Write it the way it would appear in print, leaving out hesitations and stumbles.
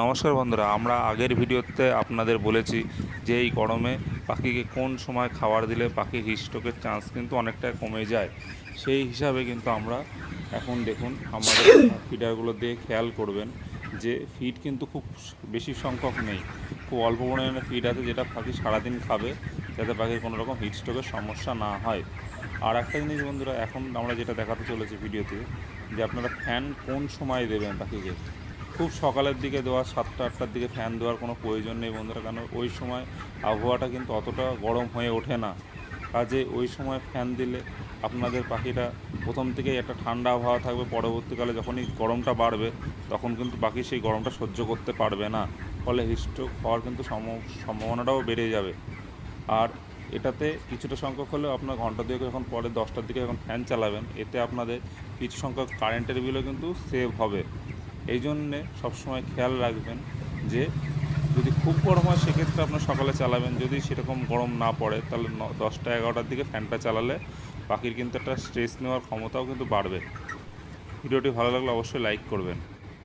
নমস্কার বন্ধুরা, আমরা আগের ভিডিওতে আপনাদের বলেছি যে এই গরমে পাখিকে কোন সময় খাবার দিলে পাখির হিটস্ট্রোকের চান্স কিন্তু অনেকটা কমে যায়। সেই হিসাবে কিন্তু আমরা এখন দেখুন আমাদের ফিডারগুলো দিয়ে খেয়াল করবেন যে ফিড কিন্তু খুব বেশি সংখ্যক নেই, খুব অল্প পরিমাণে ফিড আছে যেটা পাখি সারাদিন খাবে, যাতে পাখির কোনো রকম হিটস্ট্রোকের সমস্যা না হয়। আর একটা জিনিস বন্ধুরা, এখন আমরা যেটা দেখাতে চলেছি ভিডিওতে, যে আপনারা ফ্যান কোন সময় দেবেন পাখিকে। খুব সকালের দিকে দেওয়া, 7টা-8টার দিকে ফ্যান দেওয়ার কোনো প্রয়োজন নেই বন্ধুরা, কারণ ওই সময় আবহাওয়াটা কিন্তু অতটা গরম হয়ে ওঠে না। কাজে ওই সময় ফ্যান দিলে আপনাদের পাখিটা প্রথম থেকেই একটা ঠান্ডা আবহাওয়া থাকবে, পরবর্তীকালে যখনই গরমটা বাড়বে তখন কিন্তু পাখি সেই গরমটা সহ্য করতে পারবে না, ফলে হিটস্ট্রোক হওয়ার কিন্তু সম্ভাবনাটাও বেড়ে যাবে। আর এটাতে কিছুটা সংখ্যক হলেও আপনার ঘন্টা দুয়েক যখন পরে 10টার দিকে যখন ফ্যান চালাবেন, এতে আপনাদের কিছু সংখ্যক কারেন্টের বিলও কিন্তু সেভ হবে। এই জন্যে সবসময় খেয়াল রাখবেন যে যদি খুব গরম হয় সেক্ষেত্রে আপনার সকালে চালাবেন, যদি সেরকম গরম না পড়ে তাহলে 10টা-11টার দিকে ফ্যানটা চালালে পাখির কিন্তু একটা স্ট্রেস নেওয়ার ক্ষমতাও কিন্তু বাড়বে। ভিডিওটি ভালো লাগলে অবশ্যই লাইক করবেন।